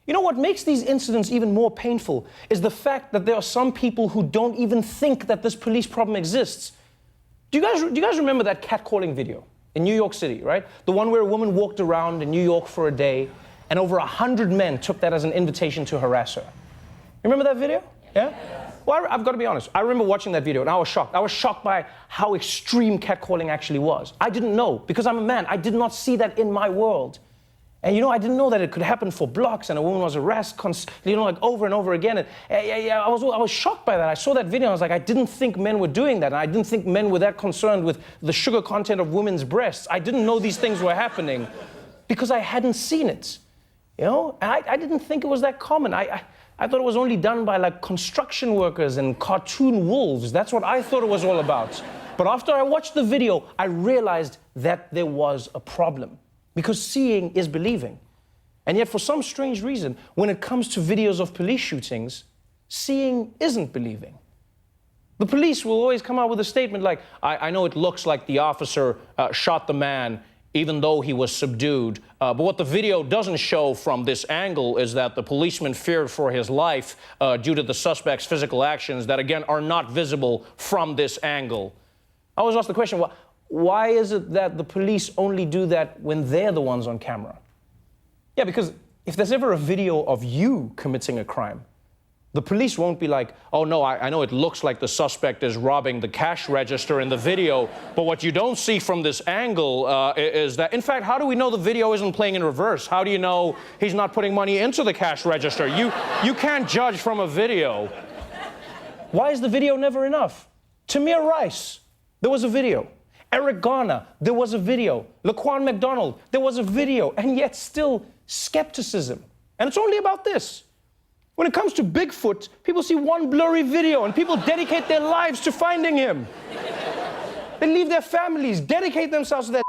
You know what makes these incidents even more painful is the fact that there are some people who don't even think that this police problem exists. Do you guys remember that catcalling video in New York City, right? The one where a woman walked around in New York for a day and over 100 men took that as an invitation to harass her. You remember that video? Yeah? Well, I've got to be honest. I remember watching that video and I was shocked. I was shocked by how extreme catcalling actually was. I didn't know, because I'm a man. I did not see that in my world. And I didn't know that it could happen for blocks and a woman was harassed, like over and over again. And I was shocked by that. I saw that video and I was like, I didn't think men were doing that. And I didn't think men were that concerned with the sugar content of women's breasts. I didn't know these things were happening because I hadn't seen it. And I didn't think it was that common. I thought it was only done by like construction workers and cartoon wolves. That's what I thought it was all about. But after I watched the video, I realized that there was a problem. Because seeing is believing. And yet, for some strange reason, when it comes to videos of police shootings, seeing isn't believing. The police will always come out with a statement like, I know it looks like the officer shot the man even though he was subdued, but what the video doesn't show from this angle is that the policeman feared for his life due to the suspect's physical actions that, again, are not visible from this angle. I always ask the question, why is it that the police only do that when they're the ones on camera? Yeah, because if there's ever a video of you committing a crime, the police won't be like, oh no, I know it looks like the suspect is robbing the cash register in the video, but what you don't see from this angle is that, in fact, how do we know the video isn't playing in reverse? How do you know he's not putting money into the cash register? You can't judge from a video. Why is the video never enough? Tamir Rice, there was a video. Eric Garner, there was a video. Laquan McDonald, there was a video. And yet still skepticism. And it's only about this. When it comes to Bigfoot, people see one blurry video and people dedicate their lives to finding him. They leave their families, dedicate themselves to that.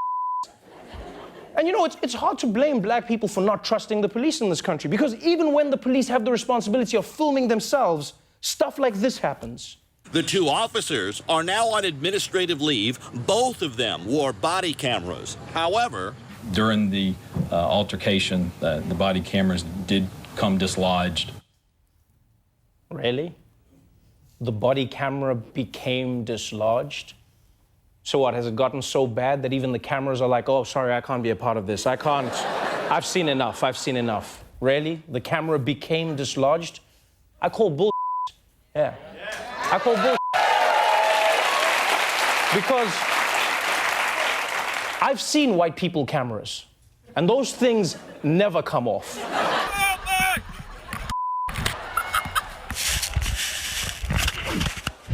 And it's hard to blame black people for not trusting the police in this country, because even when the police have the responsibility of filming themselves, stuff like this happens. The two officers are now on administrative leave. Both of them wore body cameras. However, during the altercation, the body cameras did come dislodged. Really? The body camera became dislodged? So what, has it gotten so bad that even the cameras are like, oh, sorry, I can't be a part of this. I can't. I've seen enough. I've seen enough. Really? The camera became dislodged? I call bull. Yeah. I call bull. Because I've seen white people cameras, and those things never come off.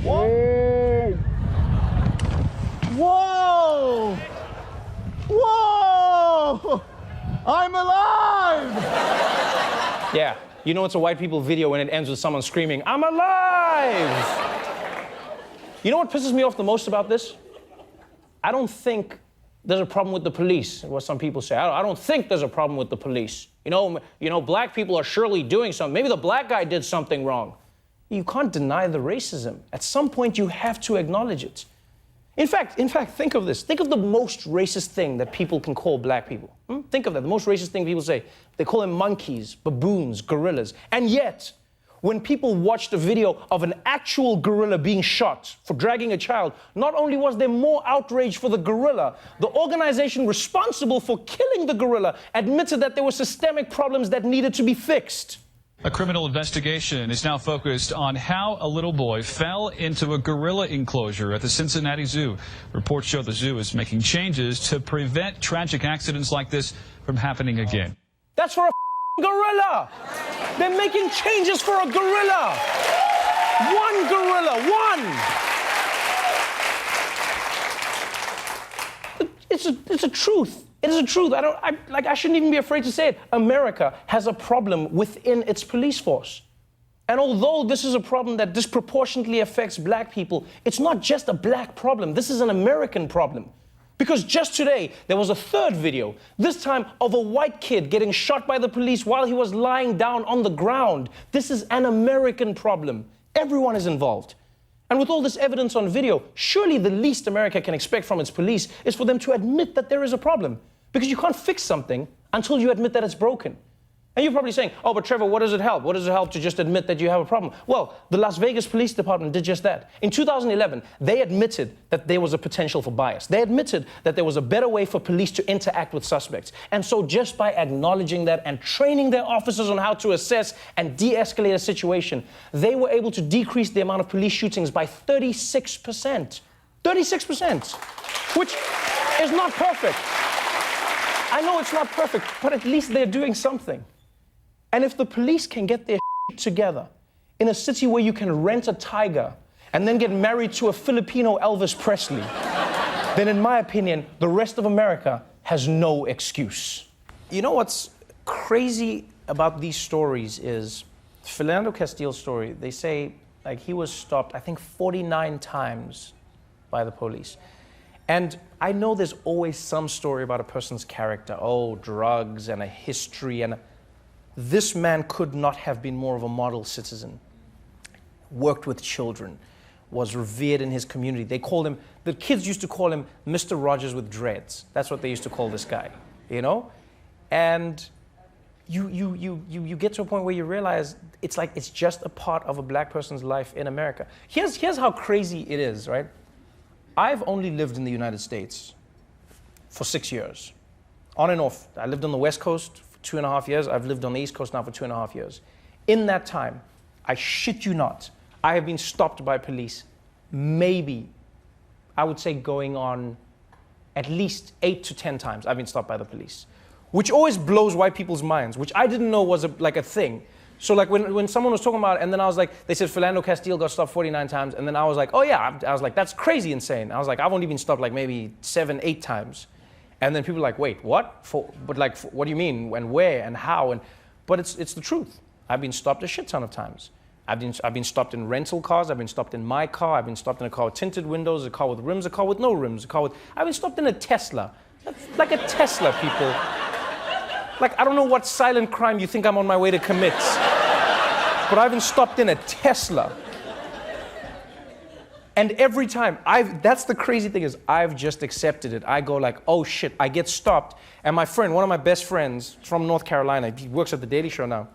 Whoa! Whoa! Whoa! I'm alive! Yeah, it's a white people video when it ends with someone screaming, I'm alive! You know what pisses me off the most about this? I don't think there's a problem with the police, what some people say. I don't think there's a problem with the police. Black people are surely doing something. Maybe the black guy did something wrong. You can't deny the racism. At some point, you have to acknowledge it. In fact, think of this. Think of the most racist thing that people can call black people. Think of that, the most racist thing people say. They call them monkeys, baboons, gorillas. And yet, when people watched a video of an actual gorilla being shot for dragging a child, not only was there more outrage for the gorilla, the organization responsible for killing the gorilla admitted that there were systemic problems that needed to be fixed. A criminal investigation is now focused on how a little boy fell into a gorilla enclosure at the Cincinnati Zoo. Reports show the zoo is making changes to prevent tragic accidents like this from happening again. That's for a gorilla! They're making changes for a gorilla! One gorilla, one! It's a truth. It is a truth. I shouldn't even be afraid to say it. America has a problem within its police force. And although this is a problem that disproportionately affects black people, it's not just a black problem. This is an American problem. Because just today, there was a third video, this time of a white kid getting shot by the police while he was lying down on the ground. This is an American problem. Everyone is involved. And with all this evidence on video, surely the least America can expect from its police is for them to admit that there is a problem. Because you can't fix something until you admit that it's broken. And you're probably saying, oh, but Trevor, what does it help? What does it help to just admit that you have a problem? Well, the Las Vegas Police Department did just that. In 2011, they admitted that there was a potential for bias. They admitted that there was a better way for police to interact with suspects. And so just by acknowledging that and training their officers on how to assess and de-escalate a situation, they were able to decrease the amount of police shootings by 36%. 36%, which is not perfect. I know it's not perfect, but at least they're doing something. And if the police can get their shit together in a city where you can rent a tiger and then get married to a Filipino Elvis Presley, then in my opinion, the rest of America has no excuse. You know what's crazy about these stories is Philando Castile's story. They say like he was stopped, I think 49 times by the police. And I know there's always some story about a person's character. Oh, drugs and a history and this man could not have been more of a model citizen. Worked with children, was revered in his community. They called him, the kids used to call him Mr. Rogers with dreads. That's what they used to call this guy, you know? And you get to a point where you realize it's like it's just a part of a black person's life in America. Here's how crazy it is, right? I've only lived in the United States for 6 years, on and off. I lived on the West Coast for 2.5 years. I've lived on the East Coast now for 2.5 years. In that time, I shit you not, I have been stopped by police, maybe, I would say going on at least 8 to 10 times I've been stopped by the police, which always blows white people's minds, which I didn't know was like a thing. So like when someone was talking about it, and then I was like, they said Philando Castile got stopped 49 times, and then I was like, oh yeah, I was like, that's crazy insane. I was like, I've only been stopped like maybe 7, 8 times. And then people were like, wait, what? What do you mean, and where, and how? But it's the truth. I've been stopped a shit ton of times. I've been stopped in rental cars, I've been stopped in my car, I've been stopped in a car with tinted windows, a car with rims, a car with no rims, I've been stopped in a Tesla. That's like a Tesla, people. Like, I don't know what silent crime you think I'm on my way to commit, but I've been stopped in a Tesla. And every time, that's the crazy thing is, I've just accepted it. I go like, oh shit, I get stopped. And my friend, one of my best friends from North Carolina, he works at the Daily Show now,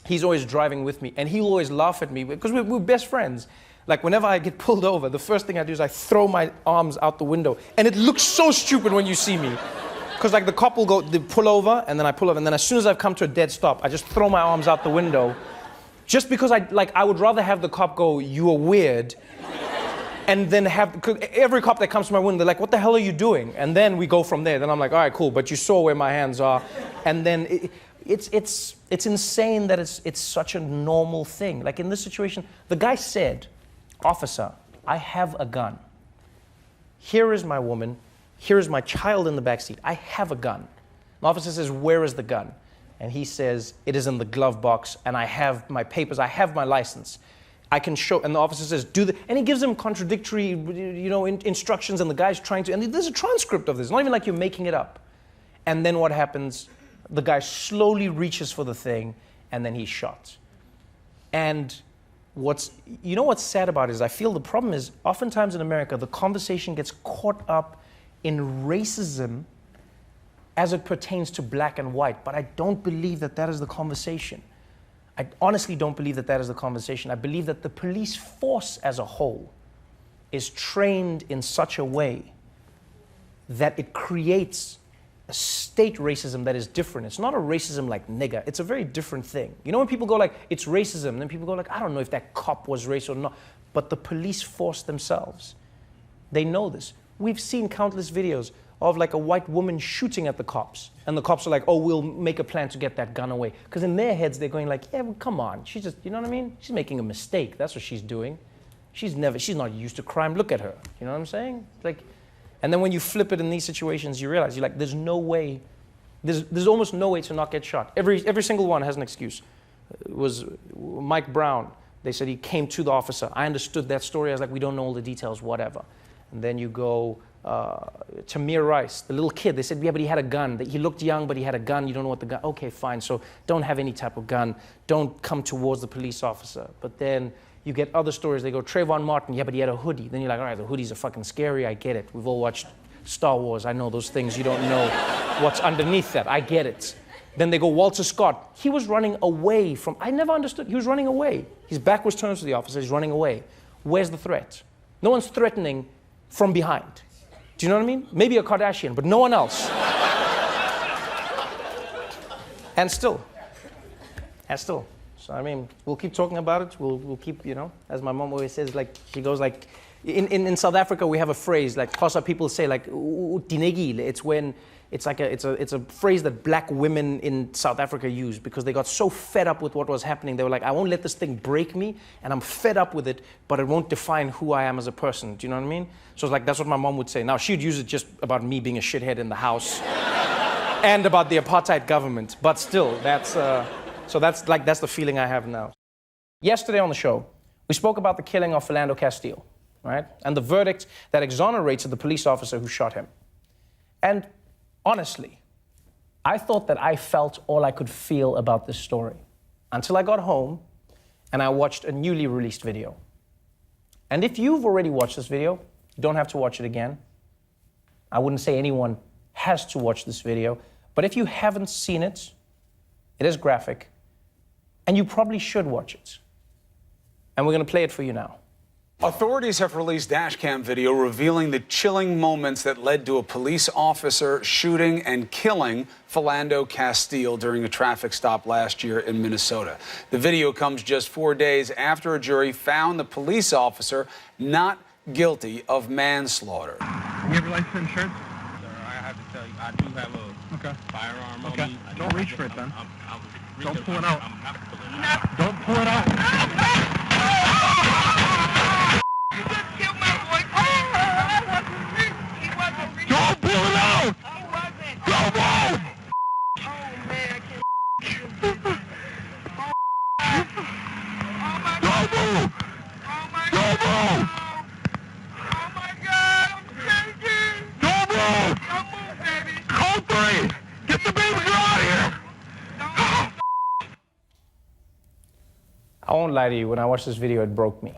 he's always driving with me, and he'll always laugh at me, because we're best friends. Like, whenever I get pulled over, the first thing I do is I throw my arms out the window, and it looks so stupid when you see me. Because like the cop will go, they pull over, and then I pull over, and then as soon as I've come to a dead stop, I just throw my arms out the window, just because I would rather have the cop go, you are weird, and then every cop that comes to my window, they're like, what the hell are you doing? And then we go from there. Then I'm like, all right, cool, but you saw where my hands are. And then it's insane that it's such a normal thing. Like in this situation, the guy said, officer, I have a gun. Here is my woman. Here is my child in the backseat. I have a gun. The officer says, where is the gun? And he says, it is in the glove box, and I have my papers, I have my license. I can show, and the officer says, and he gives him contradictory, instructions, and the guy's trying to, and there's a transcript of this. It's not even like you're making it up. And then what happens? The guy slowly reaches for the thing, and then he's shot. And what's sad about it is I feel the problem is oftentimes in America, the conversation gets caught up in racism as it pertains to black and white, but I don't believe that is the conversation. I honestly don't believe that is the conversation. I believe that the police force as a whole is trained in such a way that it creates a state racism that is different. It's not a racism like nigger. It's a very different thing. You know when people go like, it's racism, then people go like, I don't know if that cop was racist or not. But the police force themselves, they know this. We've seen countless videos of like a white woman shooting at the cops. And the cops are like, oh, we'll make a plan to get that gun away. Because in their heads, they're going like, yeah, well, come on. She's just, you know what I mean? She's making a mistake. That's what she's doing. She's not used to crime. Look at her. You know what I'm saying? Like, and then when you flip it in these situations, you realize you're like, there's no way, there's almost no way to not get shot. Every single one has an excuse. It was Mike Brown. They said he came to the officer. I understood that story. I was like, we don't know all the details, whatever. And then you go, Tamir Rice, the little kid, they said, yeah, but he had a gun. He looked young, but he had a gun. You don't know what the gun, okay, fine. So don't have any type of gun. Don't come towards the police officer. But then you get other stories. They go, Trayvon Martin, yeah, but he had a hoodie. Then you're like, all right, the hoodies are fucking scary. I get it. We've all watched Star Wars. I know those things. You don't know what's underneath that. I get it. Then they go Walter Scott. He was running away from, I never understood. He was running away. His back was turned to the officer. He's running away. Where's the threat? No one's threatening from behind. Do you know what I mean? Maybe a Kardashian, but no one else. And still. So, I mean, we'll keep talking about it. We'll keep, you know, as my mom always says, like, she goes like, in South Africa, we have a phrase, like, Xhosa people say, like, dinegile. It's when, it's a phrase that black women in South Africa use because they got so fed up with what was happening. They were like, I won't let this thing break me, and I'm fed up with it, but it won't define who I am as a person. Do you know what I mean? So it's like, that's what my mom would say. Now, she'd use it just about me being a shithead in the house and about the apartheid government, but still, that's the feeling I have now. Yesterday on the show, we spoke about the killing of Philando Castile, right? And the verdict that exonerated the police officer who shot him. And honestly, I thought that I felt all I could feel about this story until I got home and I watched a newly released video. And if you've already watched this video, you don't have to watch it again. I wouldn't say anyone has to watch this video, but if you haven't seen it, it is graphic, and you probably should watch it. And we're going to play it for you now. Authorities have released dashcam video revealing the chilling moments that led to a police officer shooting and killing Philando Castile during a traffic stop last year in Minnesota. The video comes just 4 days after a jury found the police officer not guilty of manslaughter. You have your license and insurance? Sir, I have to tell you, I do have a firearm on me. Don't reach for it then. Don't pull it out. Don't pull it out. You just killed my boy. He wasn't reaching. Don't pull it out. He wasn't. Don't move. Oh man, I can't. Oh my God. Don't move. Oh my God. Don't move. Oh my God, I'm shaking. Don't move. Don't move, baby. Code 3. Get the baby girl out of here. I won't lie to you, when I watched this video, it broke me.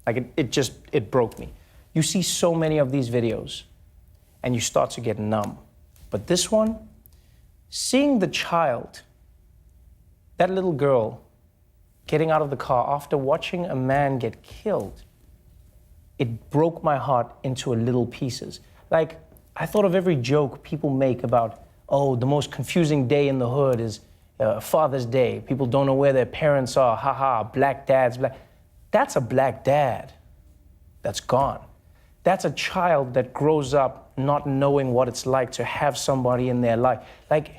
Like, it broke me. You see so many of these videos, and you start to get numb. But this one, seeing the child, that little girl, getting out of the car after watching a man get killed, it broke my heart into little pieces. Like, I thought of every joke people make about, oh, the most confusing day in the hood is Father's Day. People don't know where their parents are. Ha, black dads, black. That's a black dad that's gone. That's a child that grows up not knowing what it's like to have somebody in their life. Like,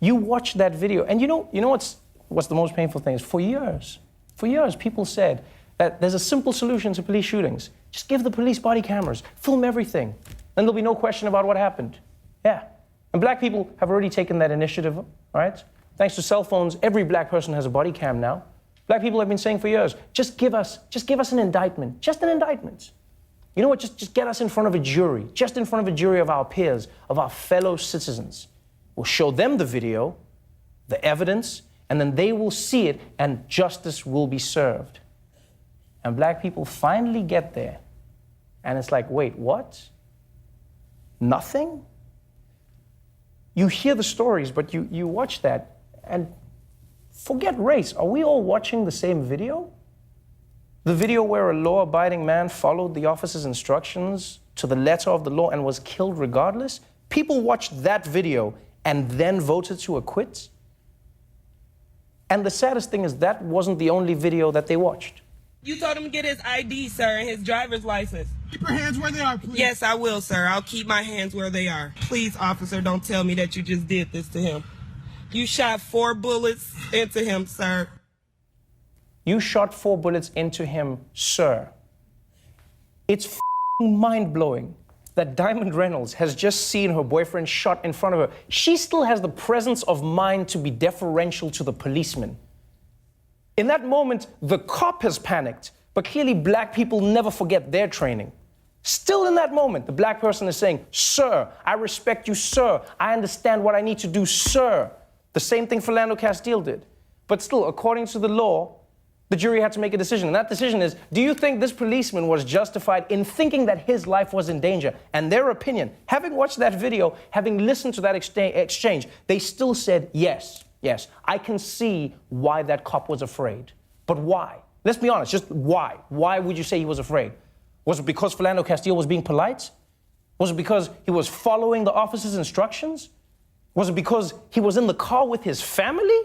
you watch that video, and you know what's the most painful thing is for years, people said that there's a simple solution to police shootings. Just give the police body cameras, film everything, then there'll be no question about what happened. Yeah, and black people have already taken that initiative, all right? Thanks to cell phones, every black person has a body cam now. Black people have been saying for years, just give us an indictment, just an indictment. You know what, just get us in front of a jury, just in front of a jury of our peers, of our fellow citizens. We'll show them the video, the evidence, and then they will see it and justice will be served. And black people finally get there. And it's like, wait, what? Nothing? You hear the stories, but you watch that and forget race. Are we all watching the same video? The video where a law-abiding man followed the officer's instructions to the letter of the law and was killed regardless? People watched that video and then voted to acquit? And the saddest thing is that wasn't the only video that they watched. You told him to get his ID, sir, and his driver's license. Keep your hands where they are, please. Yes, I will, sir. I'll keep my hands where they are. Please, officer, don't tell me that you just did this to him. You shot 4 bullets into him, sir. You shot 4 bullets into him, sir. It's mind-blowing that Diamond Reynolds has just seen her boyfriend shot in front of her. She still has the presence of mind to be deferential to the policeman. In that moment, the cop has panicked, but clearly black people never forget their training. Still in that moment, the black person is saying, sir, I respect you, sir. I understand what I need to do, sir. The same thing Philando Castile did. But still, according to the law, The jury had to make a decision, and that decision is, do you think this policeman was justified in thinking that his life was in danger? And their opinion, having watched that video, having listened to that exchange, they still said, yes, I can see why that cop was afraid. But why? Let's be honest, just why? Why would you say he was afraid? Was it because Philando Castile was being polite? Was it because he was following the officer's instructions? Was it because he was in the car with his family?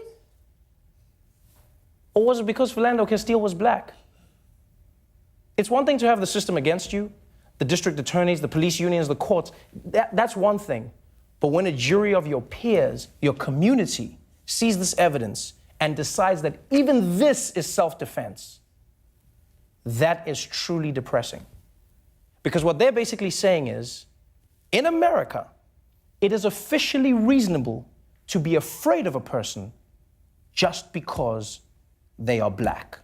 Or was it because Philando Castile was black? It's one thing to have the system against you, the district attorneys, the police unions, the courts. That's one thing. But when a jury of your peers, your community, sees this evidence and decides that even this is self-defense, that is truly depressing. Because what they're basically saying is, in America, it is officially reasonable to be afraid of a person just because they are black.